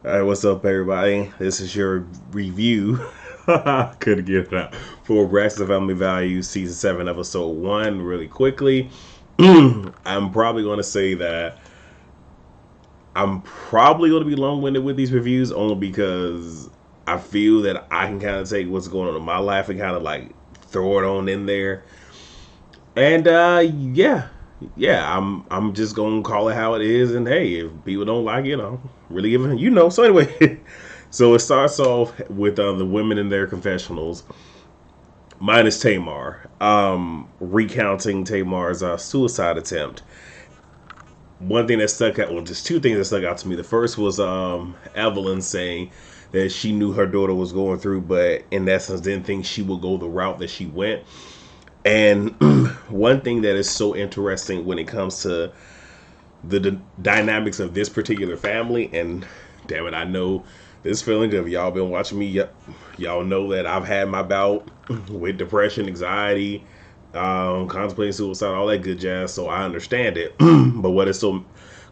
All right, what's up, everybody? This is your review. Couldn't get it out for Braxton Family Values Season 7, Episode 1, really quickly. I'm probably going to say that I'm probably going to be long winded with these reviews only because I feel that I can kind of take what's going on in my life and kind of like throw it on in there. And yeah, I'm just gonna call it how it is. And hey, if people don't like it, I'm really giving So anyway, so it starts off with the women in their confessionals, minus Tamar, recounting Tamar's suicide attempt. One thing that stuck out, well, just two things that stuck out to me. The first was Evelyn saying that she knew her daughter was going through, but in essence didn't think she would go the route that she went. And one thing that is so interesting when it comes to the dynamics of this particular family, and damn it, I know this feeling. If y'all been watching me, y'all know that I've had my bout with depression, anxiety, contemplating suicide, all that good jazz. So I understand it. But what is so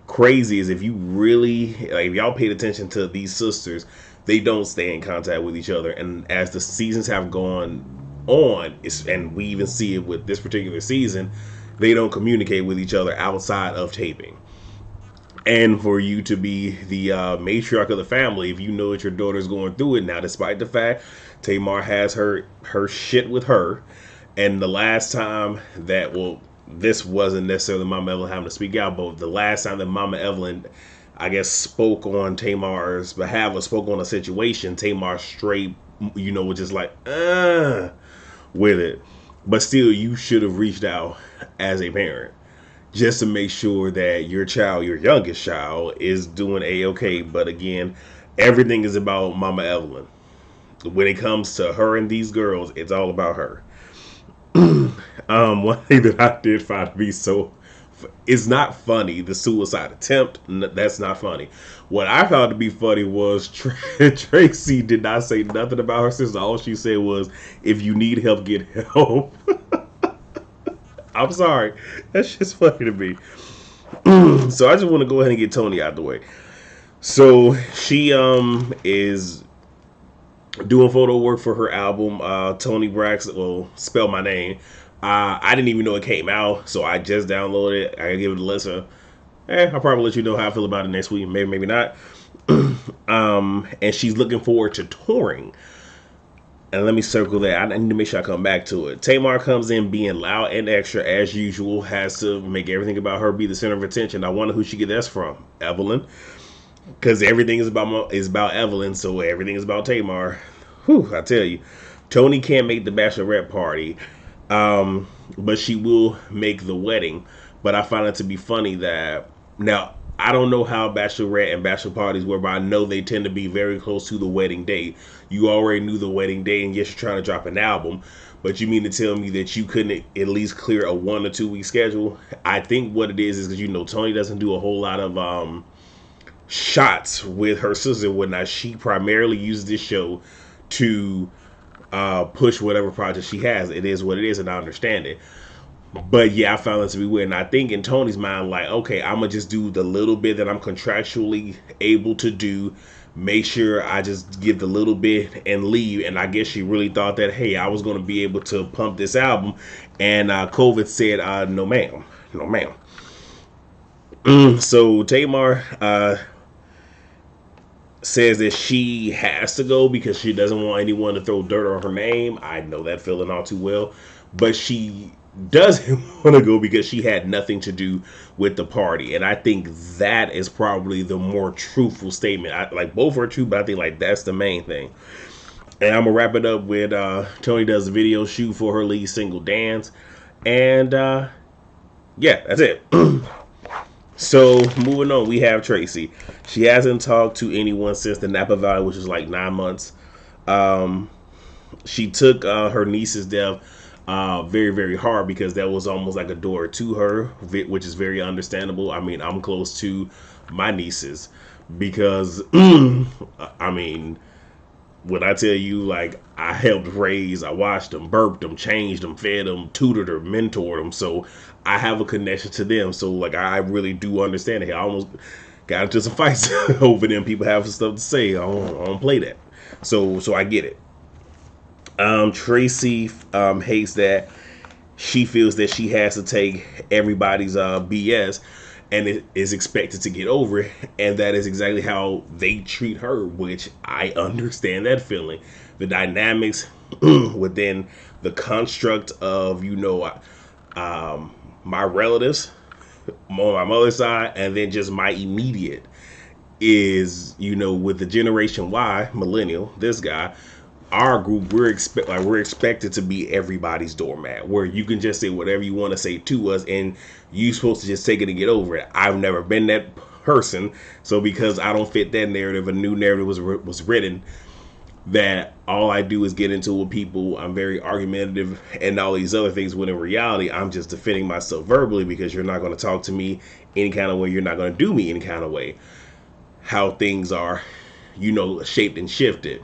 crazy is if you really like, if y'all paid attention to these sisters, they don't stay in contact with each other. And as the seasons have gone on, and we even see it with this particular season, they don't communicate with each other outside of taping. And for you to be the matriarch of the family, if you know that your daughter's going through it now, despite the fact Tamar has her shit with her, and the last time that, well, this wasn't necessarily Mama Evelyn having to speak out, but the last time that Mama Evelyn, I guess, spoke on Tamar's behalf or spoke on a situation, Tamar straight, was just like, with it. But still, you should have reached out as a parent just to make sure that your child, your youngest child, is doing a-okay. But again, everything is about Mama Evelyn. When it comes to her and these girls, it's all about her. One thing that I did find to be so, it's not funny, the suicide attempt. That's not funny. What I found to be funny was Tracy did not say nothing about her sister. All she said was, if you need help, get help. I'm sorry. That's just funny to me. So I just want to go ahead and get Tony out the way. So she is doing photo work for her album. Tony Braxton will spell my name. I didn't even know it came out, so I just downloaded it. I give it a listen. I'll probably let you know how I feel about it next week. Maybe, maybe not. And she's looking forward to touring. And let me circle that. I need to make sure I come back to it. Tamar comes in being loud and extra as usual. Has to make everything about her be the center of attention. I wonder who she get this from. Evelyn, because everything is about Evelyn. So everything is about Tamar. Whew, I tell you, Tony can't make the Bachelorette Party, but she will make the wedding. But I find it to be funny that now I don't know how Bachelorette and Bachelor parties were, but I know they tend to be very close to the wedding date. You already knew the wedding date, and yes, you're trying to drop an album, but you mean to tell me that you couldn't at least clear a 1 or 2 week schedule? I think what it is because Tony doesn't do a whole lot of shots with her sister and whatnot. She primarily uses this show to push whatever project she has. It is what it is, and I understand it. But yeah, I found it to be weird. And I think in Tony's mind, like, okay, I'm going to just do the little bit that I'm contractually able to do. Make sure I just give the little bit and leave. And I guess she really thought that, hey, I was going to be able to pump this album. And COVID said, no, ma'am. No, ma'am. So Tamar says that she has to go because she doesn't want anyone to throw dirt on her name. I know that feeling all too well. But she doesn't want to go because she had nothing to do with the party. And I think that is probably the more truthful statement. Like, both are true, but I think like that's the main thing. And I'm gonna wrap it up with Tony does a video shoot for her lead single Dance. And yeah, that's it. So moving on, we have Tracy. She hasn't talked to anyone since the Napa Valley, which was like 9 months. She took her niece's death very, very hard because that was almost like a door to her, which is very understandable. I mean, I'm close to my nieces because, I mean, when I tell you, like, I helped raise, I watched them, burped them, changed them, fed them, tutored them, mentored them. So I have a connection to them. So, like, I really do understand it. I almost got into some fights over them. People have some stuff to say. I don't play that. So I get it. Tracy hates that she feels that she has to take everybody's BS and it is expected to get over it, and that is exactly how they treat her, which I understand that feeling. The dynamics within the construct of my relatives on my mother's side, and then just my immediate is with the Generation Y millennial, this guy, our group, we're expected to be everybody's doormat, where you can just say whatever you want to say to us and you supposed to just take it and get over it. I've never been that person, so because I don't fit that narrative, a new narrative was written that all I do is get into with people. I'm very argumentative and all these other things, when in reality I'm just defending myself verbally, because you're not going to talk to me any kind of way, you're not going to do me any kind of way, how things are shaped and shifted.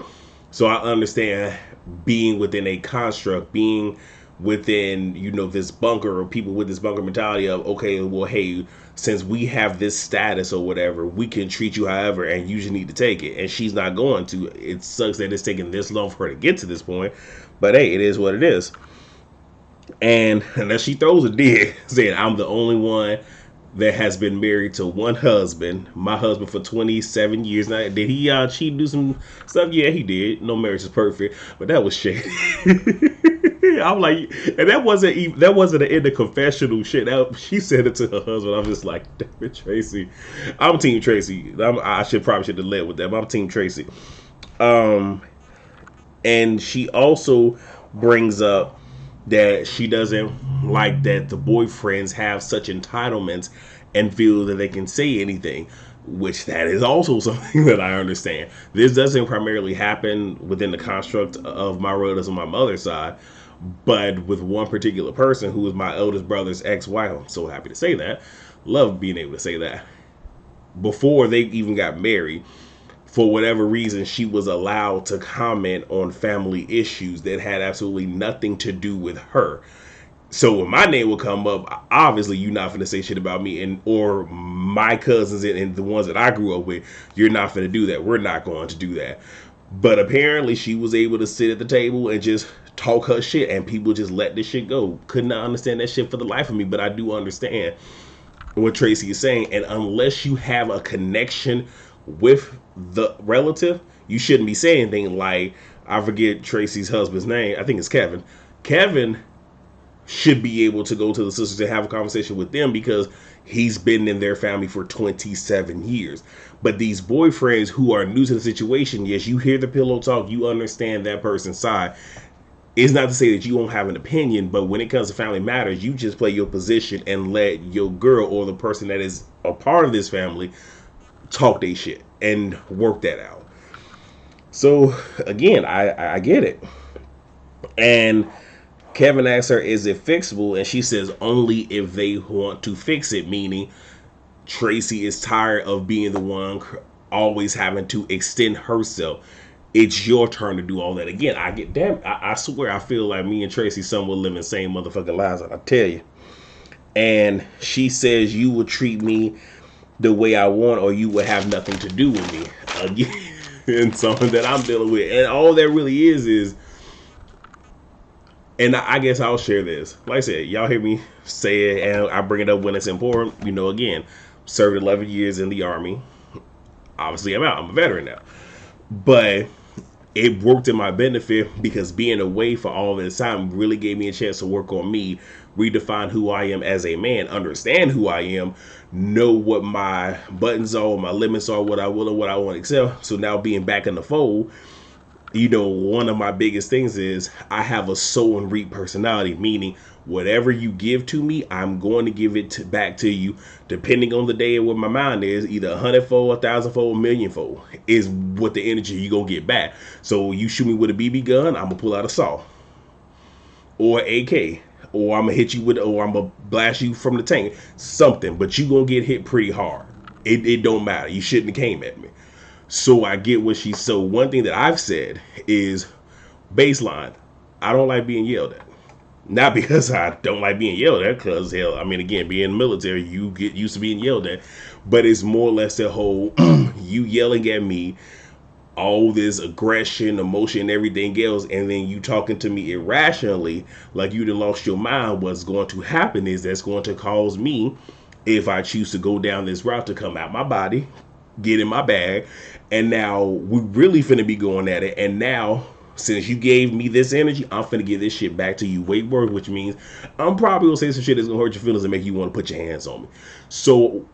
So I understand being within a construct, being within, this bunker, or people with this bunker mentality of, okay, well, hey, since we have this status or whatever, we can treat you however, and you just need to take it. And she's not going to. It sucks that it's taking this long for her to get to this point, but hey, it is what it is. And then she throws a dig, saying, I'm the only one that has been married to one husband, my husband, for 27 years. Now, did he cheat, do some stuff? Yeah, he did. No marriage is perfect, but that was shit. I'm like, and that wasn't an end of confessional shit. She said it to her husband. I'm just like, damn it, Tracy. I'm Team Tracy. I should have led with that. But I'm Team Tracy. And she also brings up that she doesn't like that the boyfriends have such entitlements and feel that they can say anything, which that is also something that I understand. This doesn't primarily happen within the construct of my relatives on my mother's side, but with one particular person who is my eldest brother's ex-wife. I'm so happy to say that. Love being able to say that. Before they even got married, for whatever reason, she was allowed to comment on family issues that had absolutely nothing to do with her. So when my name will come up, obviously you're not finna say shit about me or my cousins and the ones that I grew up with. You're not finna do that. We're not going to do that. But apparently she was able to sit at the table and just talk her shit, and people just let this shit go. Could not understand that shit for the life of me, but I do understand what Tracy is saying. And unless you have a connection with the relative, you shouldn't be saying anything. Like, I forget Tracy's husband's name. I think it's Kevin. Kevin should be able to go to the sisters and have a conversation with them, because he's been in their family for 27 years. But these boyfriends who are new to the situation, yes, you hear the pillow talk, you understand that person's side. It's not to say that you won't have an opinion, but when it comes to family matters, you just play your position and let your girl or the person that is a part of this family talk their shit and work that out. So again, I get it. And Kevin asks her, is it fixable? And she says, only if they want to fix it, meaning Tracy is tired of being the one always having to extend herself. It's your turn to do all that. Again, I swear I feel like me and Tracy somewhat live in the same motherfucking lives, I tell you. And she says, you would treat me the way I want, or you would have nothing to do with me. Again, something that I'm dealing with. And all that really is, and I guess I'll share this. Like I said, y'all hear me say it, and I bring it up when it's important. Again, served 11 years in the Army. Obviously, I'm out. I'm a veteran now. But it worked in my benefit, because being away for all this time really gave me a chance to work on me, redefine who I am as a man, understand who I am, know what my buttons are, my limits are, what I will and what I want to excel. So now being back in the fold, one of my biggest things is I have a sow and reap personality, meaning whatever you give to me, I'm going to give it back to you, depending on the day and what my mind is. Either 100-fold, 1,000-fold, 1,000,000-fold is what the energy you gonna get back. So you shoot me with a BB gun, I'm gonna pull out a saw or AK, or I'm gonna hit you with, or I'm gonna blast you from the tank, something. But you gonna get hit pretty hard. It don't matter. You shouldn't have came at me. So I get what she's. So one thing that I've said is baseline. I don't like being yelled at. Not because I don't like being yelled at, because hell, I mean, again, being in the military, you get used to being yelled at. But it's more or less the whole you yelling at me, all this aggression, emotion, everything else, and then you talking to me irrationally, like you done lost your mind. What's going to happen is that's going to cause me, if I choose to go down this route, to come out my body, get in my bag, and now we really finna be going at it. And now, since you gave me this energy, I'm finna give this shit back to you way worse, which means I'm probably gonna say some shit that's gonna hurt your feelings and make you want to put your hands on me. So,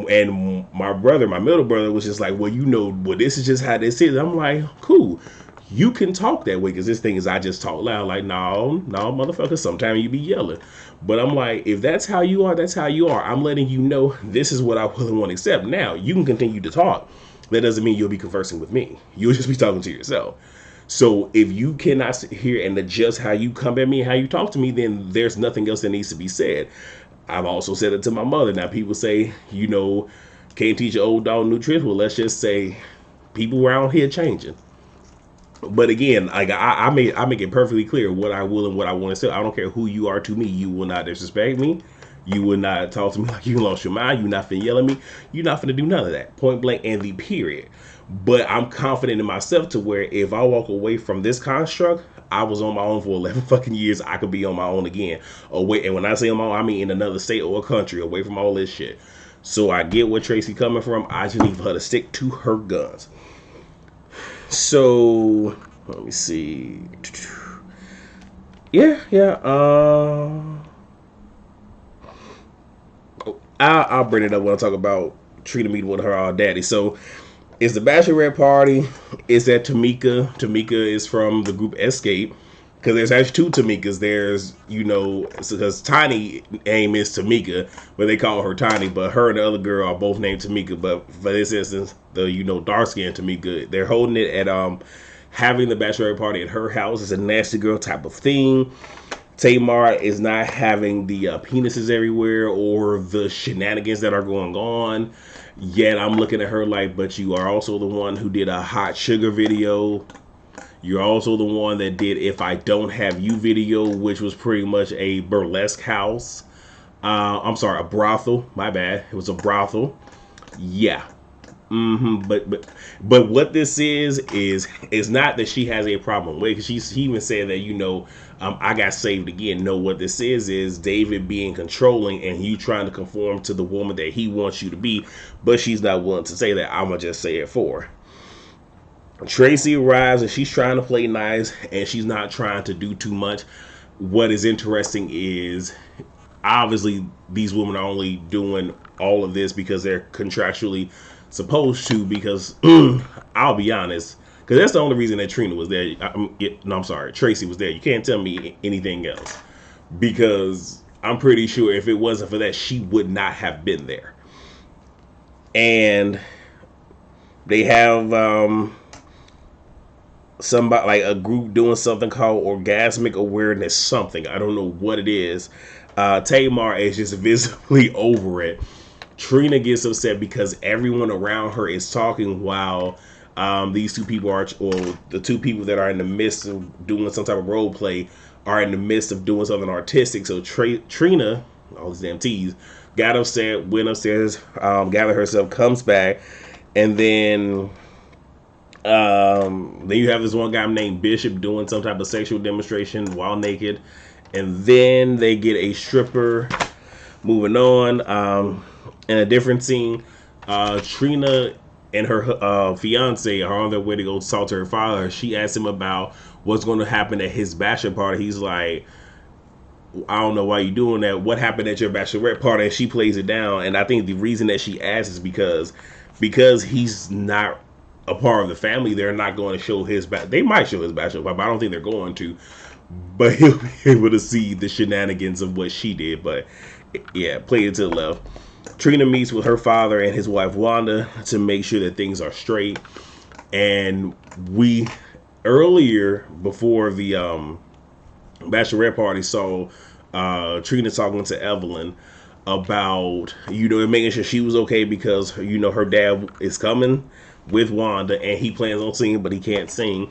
and my brother, my middle brother, was just like, well, well, this is just how this is. I'm like, cool. You can talk that way, because this thing is, I just talk loud. Like, no, motherfucker, sometimes you be yelling. But I'm like, if that's how you are, that's how you are. I'm letting you know this is what I will and won't accept. Now, you can continue to talk. That doesn't mean you'll be conversing with me. You'll just be talking to yourself. So if you cannot sit here and adjust how you come at me, how you talk to me, then there's nothing else that needs to be said. I've also said it to my mother. Now, people say, can't teach an old dog new tricks. Well, let's just say people around here changing. But again, like I make it perfectly clear what I will and what I want to say. I don't care who you are to me. You will not disrespect me. You will not talk to me like you lost your mind. You're not finna yell at me. You're not finna do none of that. Point blank and the period. But I'm confident in myself to where if I walk away from this construct, I was on my own for 11 fucking years. I could be on my own again. Away, and when I say on my own, I mean in another state or a country, away from all this shit. So I get where Tracy coming from. I just need for her to stick to her guns. So let me see. Yeah. I'll bring it up when I talk about Trina meeting with her daddy. So it's the Bachelorette Party. It's at Tamika. Tamika is from the group Escape. Because there's actually two Tamikas. There's, because Tiny name is Tamika, but they call her Tiny. But her and the other girl are both named Tamika. But for this instance, the, dark-skinned Tamika, they're holding it at having the Bachelorette Party at her house. It's a nasty girl type of thing. Tamar is not having the penises everywhere or the shenanigans that are going on. Yet I'm looking at her like, but you are also the one who did a hot sugar video. You're also the one that did If I Don't Have You video, which was pretty much a burlesque house. I'm sorry, a brothel. My bad. It was a brothel. Yeah. But what this is not that she has a problem with, because she even said that, I got saved again. No, what this is David being controlling and you trying to conform to the woman that he wants you to be, but she's not willing to say that. I'm gonna just say it for her. Tracy arrives and she's trying to play nice and she's not trying to do too much. What is interesting is obviously these women are only doing all of this because they're contractually supposed to, because I'll be honest, because that's the only reason that Trina was there. I'm sorry, Tracy was there. You can't tell me anything else, because I'm pretty sure if it wasn't for that, she would not have been there. And they have somebody, like a group, doing something called orgasmic awareness something. I don't know what it is. Tamar is just visibly over it. Trina gets upset because everyone around her is talking while these two people or the two people that are in the midst of doing some type of role play are in the midst of doing something artistic. So Trina, all these damn T's, got upset, went upstairs, gathered herself, comes back, and then you have this one guy named Bishop doing some type of sexual demonstration while naked, and then they get a stripper. Moving on, in a different scene, Trina and her fiance are on their way to go talk to her father. She asks him about what's going to happen at his bachelor party. He's like, I don't know why you're doing that. What happened at your bachelorette party? And she plays it down. And I think the reason that she asks is because he's not a part of the family. They're not going to show his they might show his bachelor party, but I don't think they're going to. But he'll be able to see the shenanigans of what she did. But yeah, play it to the left. Trina meets with her father and his wife Wanda to make sure that things are straight. And we earlier, before the bachelorette party, saw Trina talking to Evelyn about making sure she was okay, because her dad is coming with Wanda and he plans on singing, but he can't sing.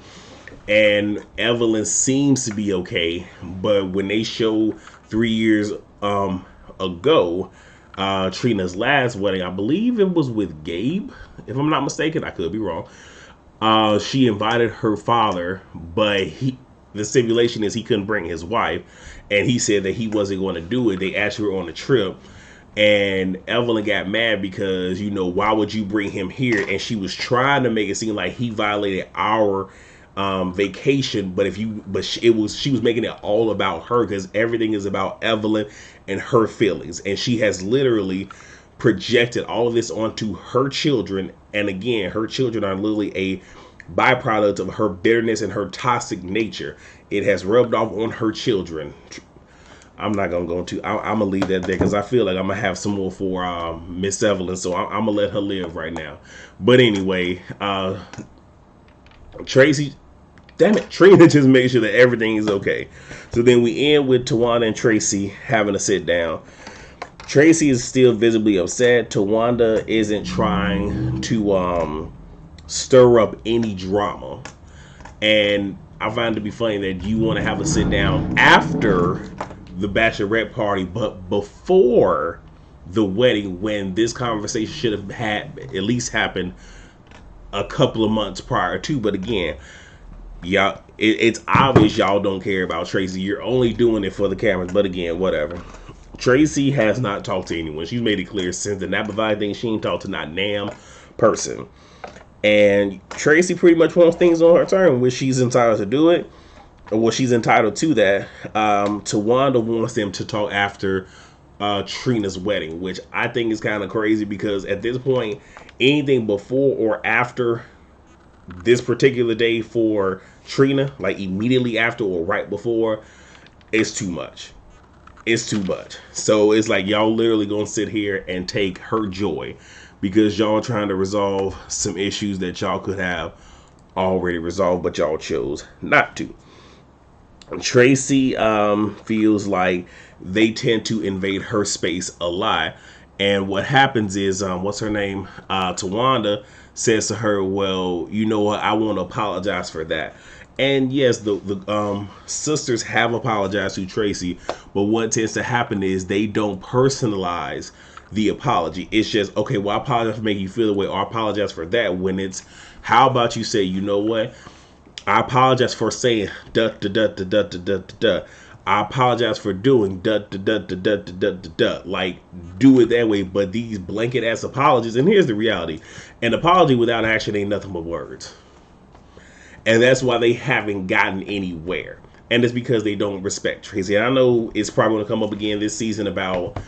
and Evelyn seems to be okay. But when they show 3 years ago, Trina's last wedding, I believe it was with Gabe, if I'm not mistaken. I could be wrong. She invited her father, but the stipulation is he couldn't bring his wife, and he said that he wasn't going to do it. They asked her on a trip, and Evelyn got mad because, why would you bring him here? And she was trying to make it seem like he violated our vacation, but she was making it all about her, because everything is about Evelyn and her feelings, and she has literally projected all of this onto her children. And again, her children are literally a byproduct of her bitterness and her toxic nature. It has rubbed off on her children. I'm not gonna go into. I'm gonna leave that there because I feel like I'm gonna have some more for Miss Evelyn, so I'm gonna let her live right now. But anyway, Tracy, damn it, Trina just made sure that everything is okay. So then we end with Tawanda and Tracy having a sit down. Tracy is still visibly upset. Tawanda isn't trying to stir up any drama, and I find it to be funny that you want to have a sit down after the Bachelorette Party, but before the wedding, when this conversation should have had at least happened a couple of months prior to. But again, y'all, it's obvious y'all don't care about Tracy. You're only doing it for the cameras. But again, whatever. Tracy has not talked to anyone. She's made it clear since the Napa Valley thing, she ain't talked to not damn person. And Tracy pretty much wants things on her terms, which she's entitled to do it. Well, she's entitled to that. Tawanda wants them to talk after Trina's wedding, which I think is kind of crazy, because at this point, anything before or after this particular day for Trina, like immediately after or right before, is too much. It's too much. So it's like y'all literally gonna sit here and take her joy because y'all trying to resolve some issues that y'all could have already resolved, but y'all chose not to. Tracy feels like they tend to invade her space a lot. And what happens is, what's her name? Tawanda says to her, well, you know what? I want to apologize for that. And yes, the sisters have apologized to Tracy, but what tends to happen is they don't personalize the apology. It's just, okay, well, I apologize for making you feel the way, or I apologize for that, when it's, how about you say, you know what? I apologize for saying da da da da da da da da. I apologize for doing da da da da da da da da. Like, do it that way. But these blanket ass apologies, and here's the reality: an apology without action ain't nothing but words. And that's why they haven't gotten anywhere. And it's because they don't respect Tracy. And I know it's probably going to come up again this season about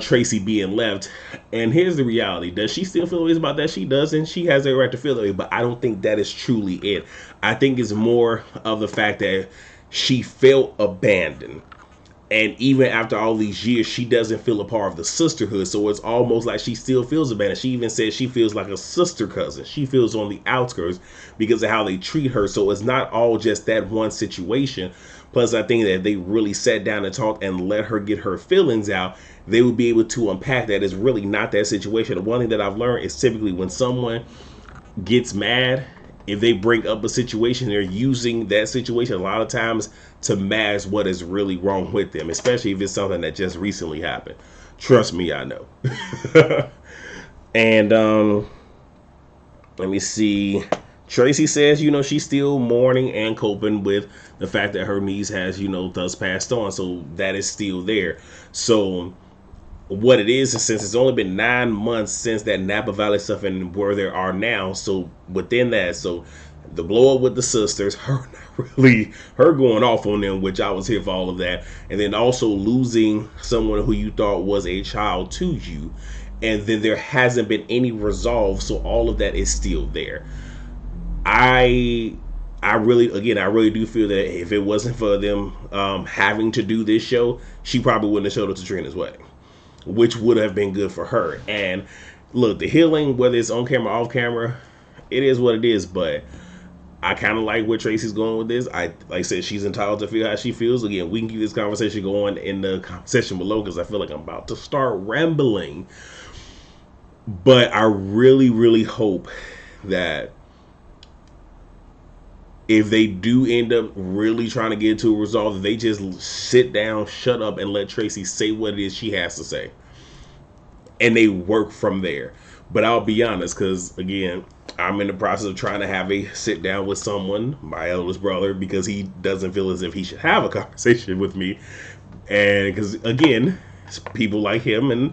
Tracy being left. And here's the reality: does she still feel ways about that? She does, and she has a right to feel that way. But I don't think that is truly it. I think it's more of the fact that she felt abandoned. And even after all these years, she doesn't feel a part of the sisterhood. So it's almost like she still feels abandoned. She even says she feels like a sister cousin. She feels on the outskirts because of how they treat her. So it's not all just that one situation. Plus, I think that if they really sat down and talked and let her get her feelings out, they would be able to unpack that it's really not that situation. The one thing that I've learned is typically when someone gets mad, if they bring up a situation, they're using that situation a lot of times to mask what is really wrong with them, especially if it's something that just recently happened. Trust me, I know. And let me see. Tracy says, she's still mourning and coping with the fact that her niece has, thus passed on. So that is still there. So what it is since it's only been 9 months since that Napa Valley stuff and where they are now. So within that, so the blow up with the sisters, her going off on them, which I was here for all of that. And then also losing someone who you thought was a child to you. And then there hasn't been any resolve. So all of that is still there. I really do feel that if it wasn't for them having to do this show, she probably wouldn't have showed up to Trina's wedding, which would have been good for her. And look, the healing, whether it's on camera, off camera, it is what it is. But I kind of like where Tracy's going with this. Like I said, she's entitled to feel how she feels. Again, we can keep this conversation going in the section below because I feel like I'm about to start rambling. But I really, really hope that if they do end up really trying to get to a resolve, they just sit down, shut up, and let Tracy say what it is she has to say, and they work from there. But I'll be honest, because again, I'm in the process of trying to have a sit down with someone, my eldest brother, because he doesn't feel as if he should have a conversation with me, and because again, people like him and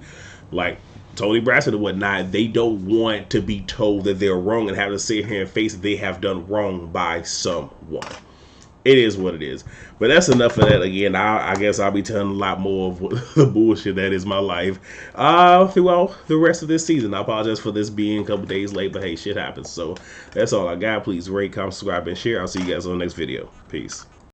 like Tony Braxton and whatnot, they don't want to be told that they're wrong and have to sit here and face that they have done wrong by someone. It is what it is. But that's enough of that. Again, I guess I'll be telling a lot more of the bullshit that is my life throughout the rest of this season. I apologize for this being a couple days late, but hey, shit happens. So that's all I got. Please rate, comment, subscribe, and share. I'll see you guys on the next video. Peace.